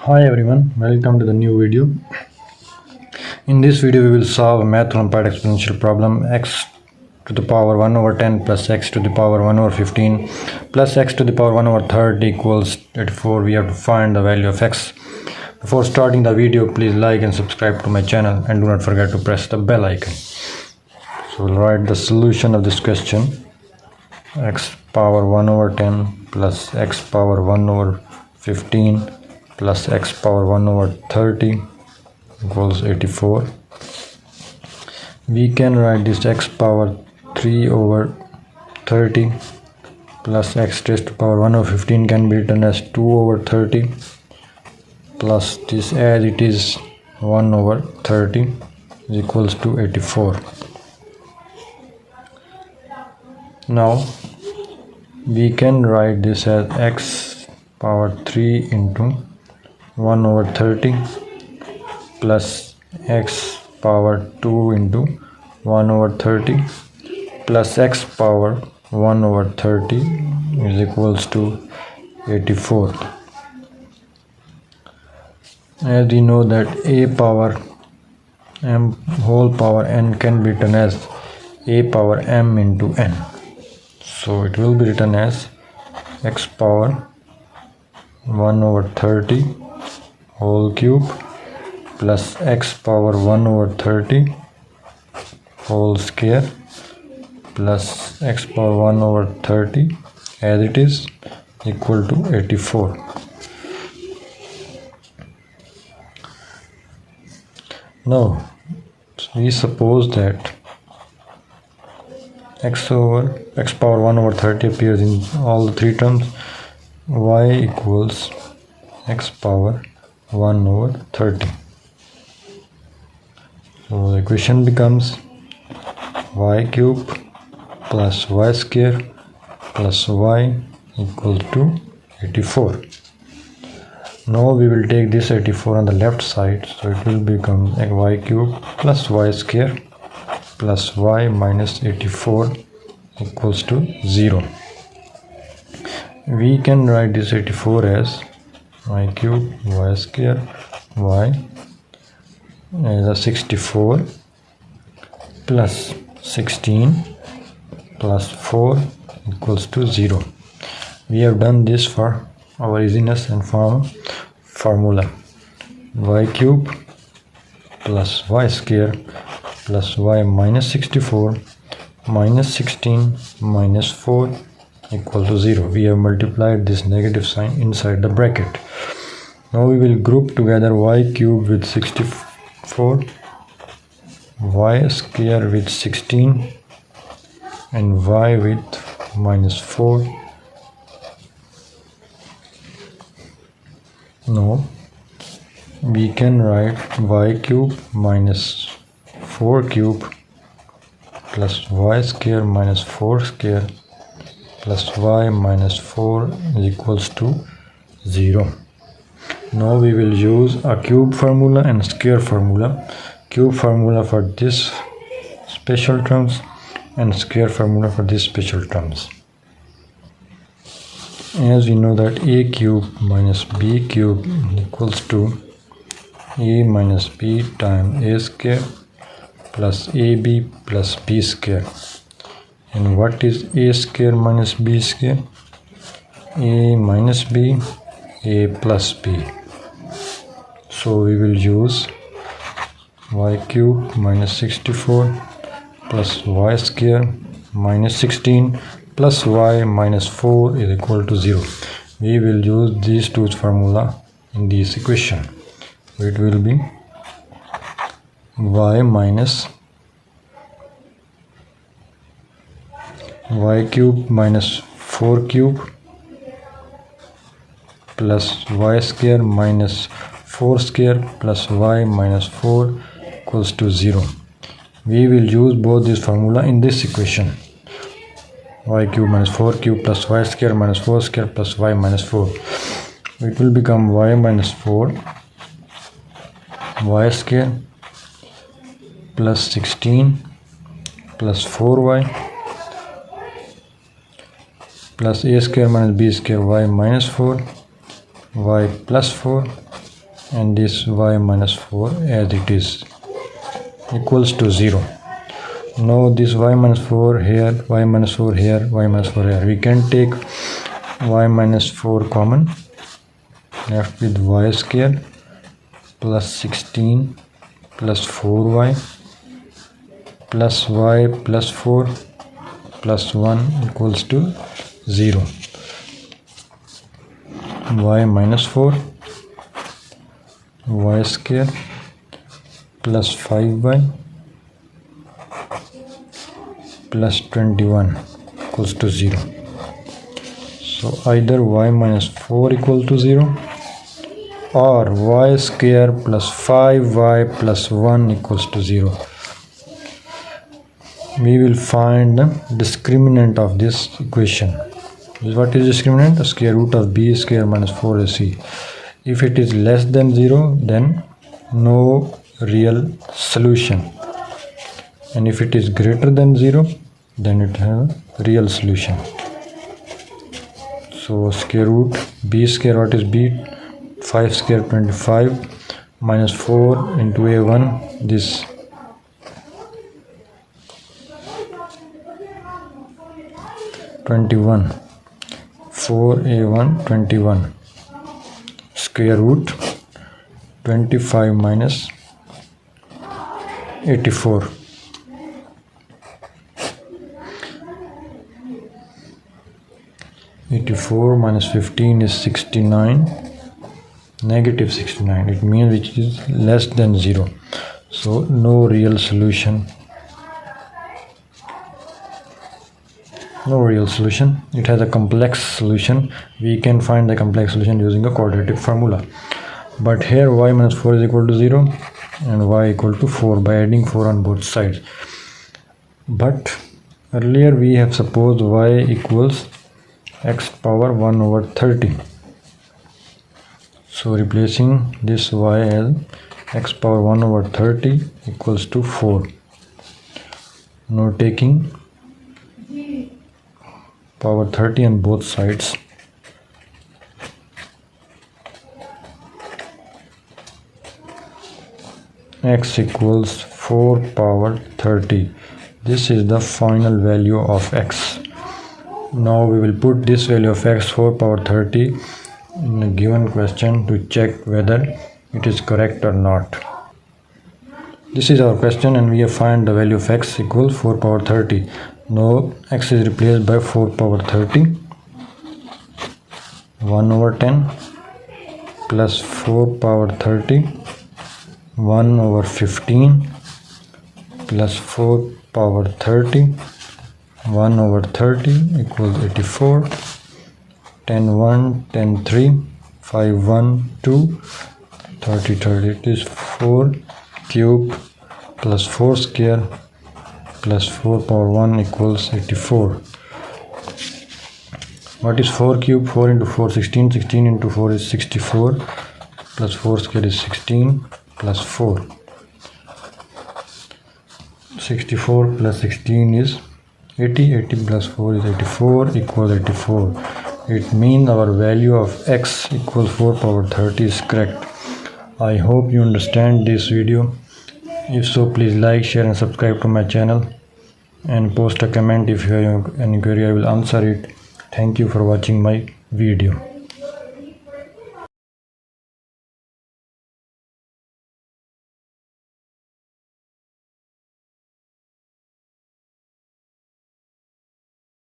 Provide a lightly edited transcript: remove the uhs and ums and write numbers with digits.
Hi everyone, welcome to the new video. In this video we will solve a math Olympiad exponential problem x to the power 1 over 10 plus x to the power 1 over 15 plus x to the power 1 over 30 equals 84. We have to find the value of x. Before starting the video, please like and subscribe to my channel and do not forget to press the bell icon. So we'll write the solution of this question. X power 1 over 10 plus x power 1 over 15 plus x power 1 over 30 equals 84. We can write this x power 3 over 30 plus x raised to power 1 over 15 can be written as 2 over 30 plus this as it is 1 over 30 is equals to 84. Now we can write this as x power 3 into 1 over 30 plus x power 2 into 1 over 30 plus x power 1 over 30 is equals to 84. As we know that a power m whole power n can be written as a power m into n. So it will be written as x power 1 over 30 whole cube plus x power 1 over 30 whole square plus x power 1 over 30 as it is equal to 84. Now we suppose that x power 1 over 30 appears in all the three terms. Y equals x power 1 over 30. So the equation becomes y cube plus y square plus y equals to 84. Now we will take this 84 on the left side, so it will become y cube plus y square plus y minus 84 equals to 0. We can write this 84 as y cube y square y as a 64 plus 16 plus 4 equals to 0. We have done this for our easiness and formula y cube plus y square plus y minus 64 minus 16 minus 4 equal to 0. We have multiplied this negative sign inside the bracket. Now we will group together y cube with 64, y square with 16 and y with minus 4. Now we can write y cube minus 4 cube plus y square minus 4 square plus y minus 4 is equals to 0. Now we will use a cube formula and square formula. Cube formula for this special terms and square formula for this special terms. As we know that a cube minus b cube equals to a minus b times a square plus ab plus b square. And what is a square minus b square? A minus b, a plus b. So we will use y cube minus 64 plus y square minus 16 plus y minus 4 is equal to 0. We will use these two formula in this equation. It will be y minus y cube minus 4 cube plus y square minus 4 square plus y minus 4 equals to 0. We will use both this formula in this equation. Y cube minus 4 cube plus y square minus 4 square plus y minus 4. It will become y minus 4 y square plus 16 plus 4y plus a square minus b square y minus 4 y plus 4 and this y minus 4 as it is equals to 0. Now this y minus 4 here, y minus 4 here, y minus 4 here. We can take y minus 4 common, left with y square plus 16 plus 4y plus y plus 4 plus 1 equals to 0. Y minus 4 y square plus 5y plus 21 equals to 0. So either y minus 4 equal to 0 or y square plus 5y plus 1 equals to 0. We will find the discriminant of this equation. What is discriminant? The square root of b square minus 4ac. If it is less than 0, then no real solution, and if it is greater than 0, then it has a real solution. So square root b square, what is b? 5 square 25 minus 4 into a1, this 21, 4a1 21, square root 25 minus 84. Minus 15 is 69, negative 69. It means which is less than 0. So no real solution. No real solution. It has a complex solution. We can find the complex solution using a quadratic formula. But here y minus 4 is equal to 0 and y equal to 4 by adding 4 on both sides. But earlier we have supposed y equals x power 1 over 30. So replacing this y as x power 1 over 30 equals to 4. Now taking power 30 on both sides, x equals 4 power 30. This is the final value of x. Now we will put this value of x 4 power 30 in a given question to check whether it is correct or not. This is our question and we have found the value of x equals 4 power 30. Now x is replaced by 4 power 30, 1 over 10 plus 4 power 30, 1 over 15 plus 4 power 30, 1 over 30 equals 84, 10 1, 10 3, 5 1, 2, 30 30. It is 4 cube plus 4 square plus 4 power 1 equals 84. What is 4 cube? 4 into 4 16, 16 into 4 is 64 plus 4 square is 16 plus 4. 64 plus 16 is 80, 80 plus 4 is 84 equals 84. It means our value of x equals 4 power 30 is correct. I hope you understand this video. If so, please like, share and subscribe to my channel and post a comment if you have any query. I will answer it. Thank you for watching my video.